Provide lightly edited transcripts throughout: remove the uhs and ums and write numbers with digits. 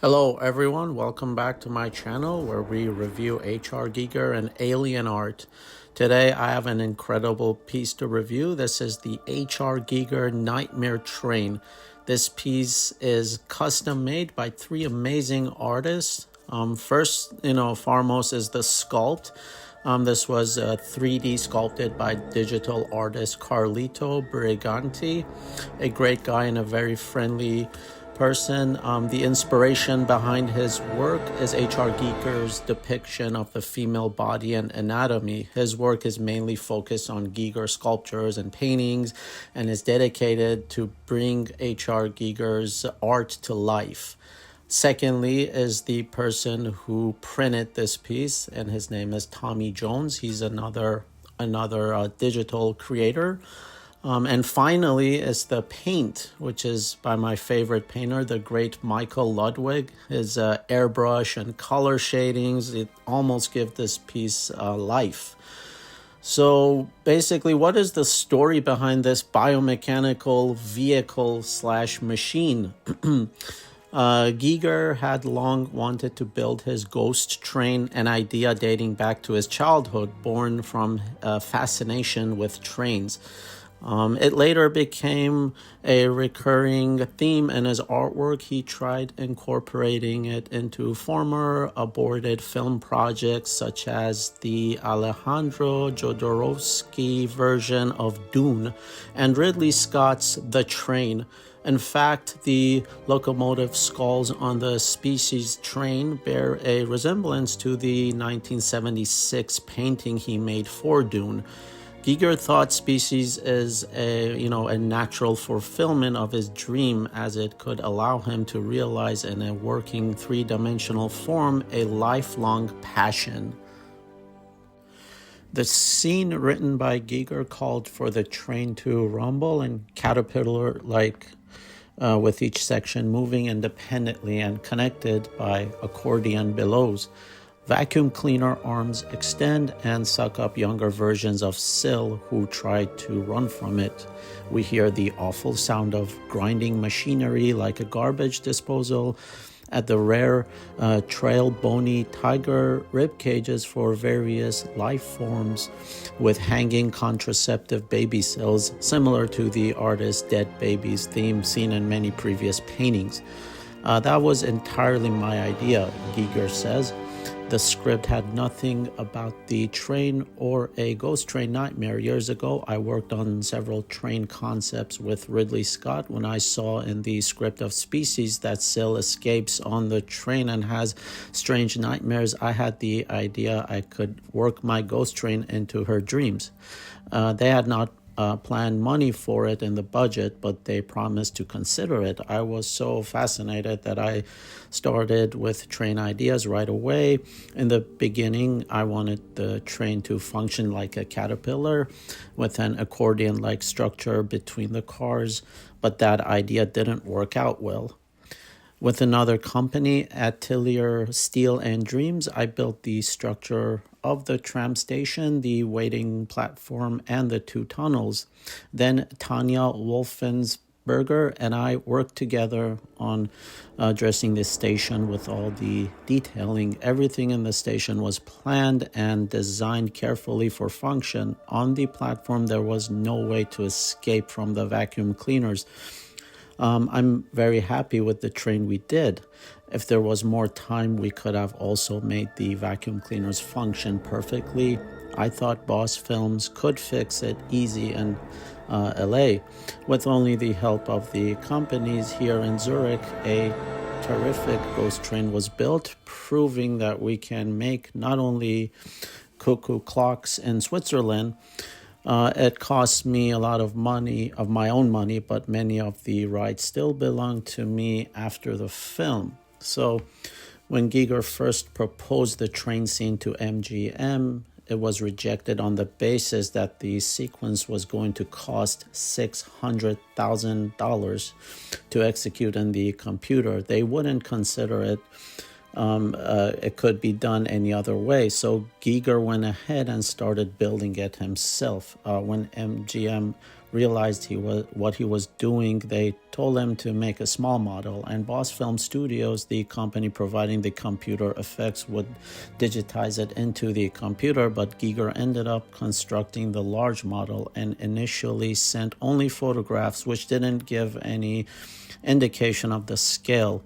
Hello everyone, welcome back to my channel where we review H.R. Giger and alien art. Today I have an incredible piece to review. This is the H.R. Giger Nightmare Train. This piece is custom made by three amazing artists. First, foremost is the sculpt. This was 3D sculpted by digital artist Carlito Brigante, a great guy and a very friendly person. The inspiration behind his work is H.R. Giger's depiction of the female body and anatomy. His work is mainly focused on Giger sculptures and paintings and is dedicated to bring H.R. Giger's art to life. Secondly is the person who printed this piece, and his name is Tommy Jones. He's another digital creator. And finally is the paint, which is by my favorite painter, the great Michael Ludwig. His airbrush and color shadings, it almost give this piece life. So basically, what is the story behind this biomechanical vehicle slash machine? Giger had long wanted to build his Ghosttrain, an idea dating back to his childhood, born from fascination with trains. It later became a recurring theme in his artwork. He tried incorporating it into former aborted film projects such as the Alejandro Jodorowsky version of Dune and Ridley Scott's The Train. In fact, the locomotive skulls on the Species train bear a resemblance to the 1976 painting he made for Dune. Giger thought Species is a natural fulfillment of his dream, as it could allow him to realize in a working three-dimensional form a lifelong passion. The scene written by Giger called for the train to rumble and caterpillar-like, with each section moving independently and connected by accordion bellows. Vacuum cleaner arms extend and suck up younger versions of Syl who try to run from it. We hear the awful sound of grinding machinery like a garbage disposal at the rare trail bony tiger rib cages for various life forms with hanging contraceptive baby cells, similar to the artist's Dead Babies theme seen in many previous paintings. That was entirely my idea, Giger says. The script had nothing about the train or a ghost train nightmare. Years ago, I worked on several train concepts with Ridley Scott. When I saw in the script of Species that Syl escapes on the train and has strange nightmares, I had the idea I could work my ghost train into her dreams. They had not planned money for it in the budget, but they promised to consider it. I was so fascinated that I started with train ideas right away. In the beginning, I wanted the train to function like a caterpillar with an accordion-like structure between the cars, but that idea didn't work out well. With another company, Atelier Steel and Dreams, I built the structure of the tram station, the waiting platform, and the two tunnels. Then Tanya Wolfensberger and I worked together on dressing this station with all the detailing. Everything in the station was planned and designed carefully for function. On the platform, there was no way to escape from the vacuum cleaners. I'm very happy with the train we did. If there was more time, we could have also made the vacuum cleaners function perfectly. I thought Boss Films could fix it easy in LA. With only the help of the companies here in Zurich, a terrific ghost train was built, proving that we can make not only cuckoo clocks in Switzerland. It cost me a lot of money, of my own money, but many of the rights still belong to me after the film. So when Giger first proposed the train scene to MGM, it was rejected on the basis that the sequence was going to cost $600,000 to execute in the computer. They wouldn't consider it. It could be done any other way. So Giger went ahead and started building it himself. When MGM realized what he was doing, they told him to make a small model, and Boss Film Studios, the company providing the computer effects, would digitize it into the computer, but Giger ended up constructing the large model and initially sent only photographs, which didn't give any indication of the scale.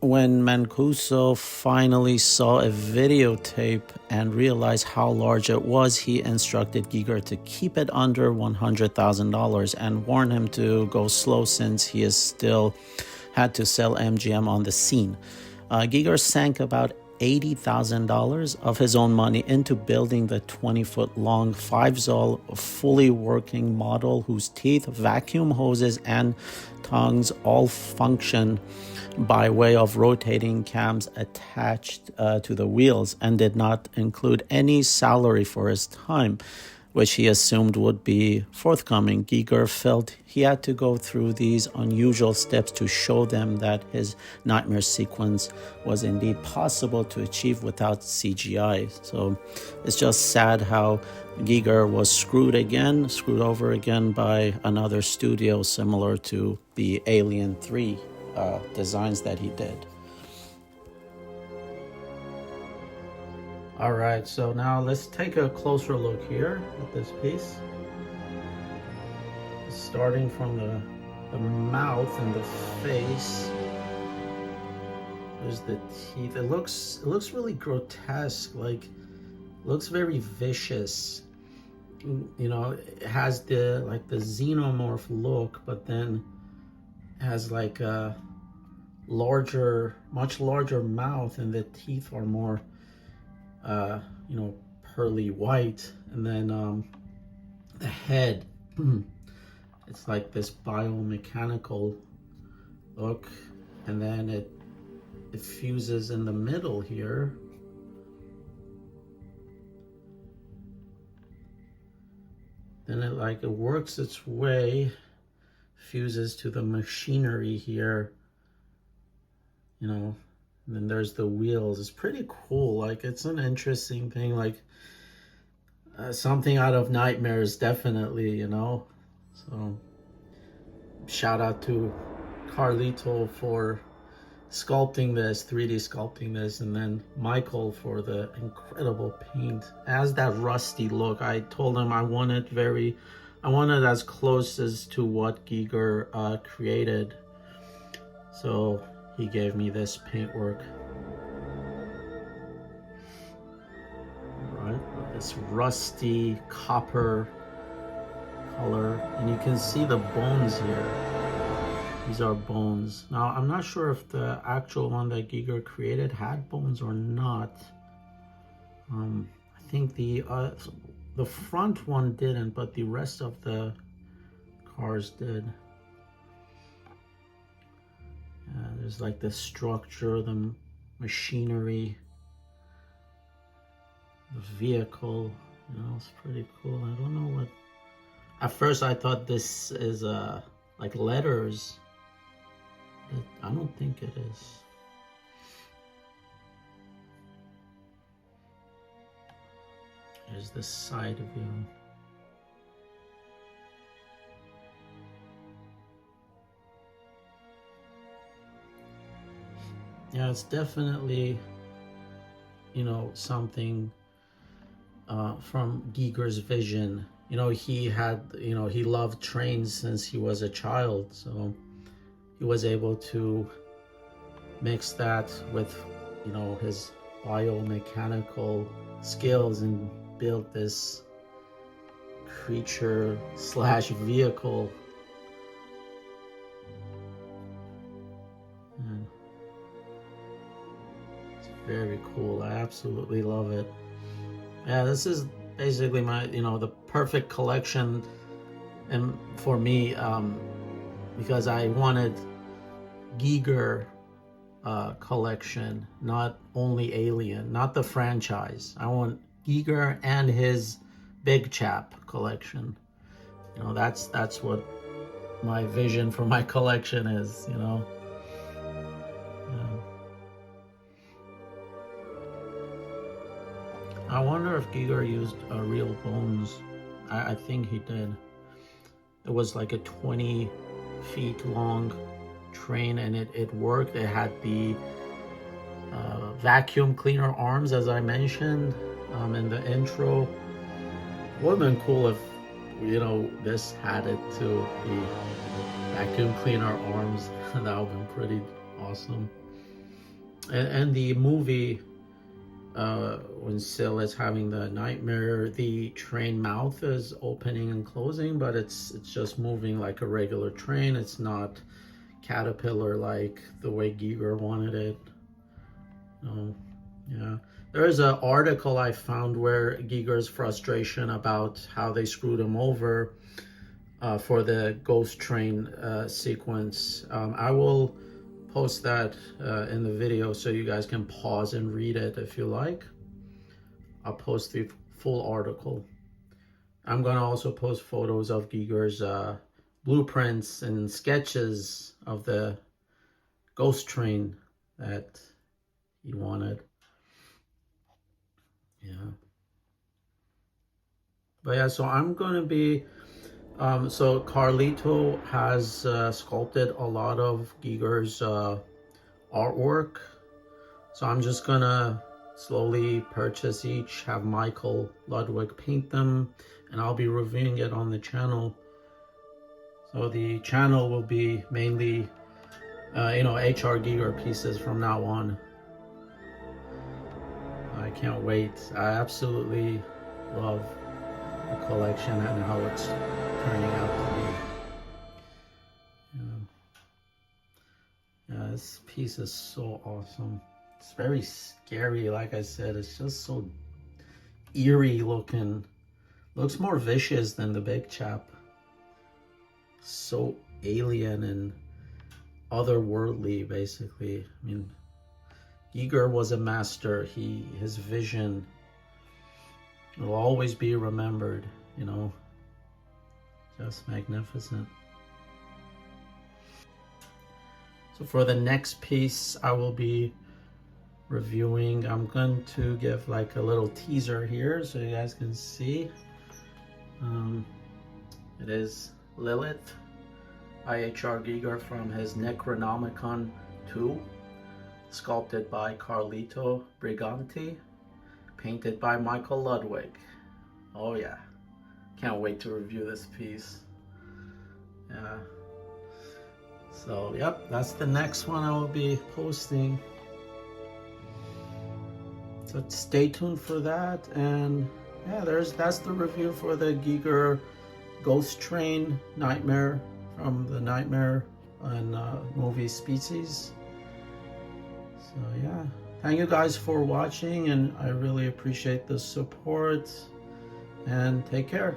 When Mancuso finally saw a videotape and realized how large it was, he instructed Giger to keep it under $100,000 and warned him to go slow since he is still had to sell MGM on the scene. Giger sank about $80,000 of his own money into building the 20-foot-long 5-Zoll fully working model whose teeth, vacuum hoses, and tongues all function by way of rotating cams attached to the wheels, and did not include any salary for his time, which he assumed would be forthcoming. Giger felt he had to go through these unusual steps to show them that his nightmare sequence was indeed possible to achieve without CGI. So it's just sad how Giger was screwed over again by another studio, similar to the Alien 3 designs that he did. All right, so now let's take a closer look here at this piece. Starting from the mouth and the face. There's the teeth. It looks really grotesque, like looks very vicious. You know, it has the xenomorph look, but then has like a much larger mouth, and the teeth are more pearly white. And then the head, it's like this biomechanical look, and then it fuses in the middle here. Then it works its way, fuses to the machinery here, and then there's the wheels. It's pretty cool. Like, it's an interesting thing, like something out of nightmares, definitely, So shout out to Carlito for 3D sculpting this, and then Michael for the incredible paint. It has that rusty look. I told him I want it as close as to what Giger created. So he gave me this paintwork. Right, this rusty copper color, and you can see the bones here. These are bones. Now, I'm not sure if the actual one that Giger created had bones or not. I think the front one didn't, but the rest of the cars did. There's like the structure, the machinery, the vehicle. It's pretty cool. I don't know what. At first, I thought this is like letters. I don't think it is. There's the side view. Yeah, it's definitely, something from Giger's vision. He loved trains since he was a child, so he was able to mix that with, his biomechanical skills and build this creature / vehicle. And it's very cool. I absolutely love it. Yeah, this is basically my, the perfect collection, and for me, because I wanted Giger collection, not only Alien, not the franchise. I want Giger and his Big Chap collection. That's what my vision for my collection is. Yeah. I wonder if Giger used real bones. I think he did. It was like a 20 feet long train, and it worked. It had the vacuum cleaner arms, as I mentioned in the intro. Would have been cool if, you know, this had it too, the vacuum cleaner arms. That would have been pretty awesome. And the movie, when Syl is having the nightmare, the train mouth is opening and closing, but it's just moving like a regular train. It's not caterpillar like the way Giger wanted it. Yeah. There is an article I found where Giger's frustration about how they screwed him over for the Ghosttrain sequence. I will post that in the video so you guys can pause and read it if you like. I'll post the full article. I'm gonna also post photos of Giger's blueprints and sketches of the Ghosttrain that he wanted. Yeah. But yeah, so I'm gonna be so Carlito has sculpted a lot of Giger's artwork. So I'm just gonna slowly purchase each, have Michael Ludwig paint them, and I'll be reviewing it on the channel. So the channel will be mainly, you know, HR Giger pieces from now on. I can't wait. I absolutely love the collection and how it's turning out to be. Yeah, this piece is so awesome. It's very scary, like I said. It's just so eerie looking. Looks more vicious than the big chap. So alien and otherworldly, basically. I mean, Giger was a master. His vision will always be remembered, you know. Just magnificent. So for the next piece I will be reviewing, I'm going to give like a little teaser here so you guys can see. It is Lilith by HR Giger from his Necronomicon 2, sculpted by Carlito Brigante, painted by Michael Ludwig. Oh yeah, can't wait to review this piece. Yeah. So yep, that's the next one I will be posting. So stay tuned for that. And yeah, that's the review for the Giger Ghosttrain Nightmare from the Nightmare and movie Species. So yeah, thank you guys for watching, and I really appreciate the support, and take care.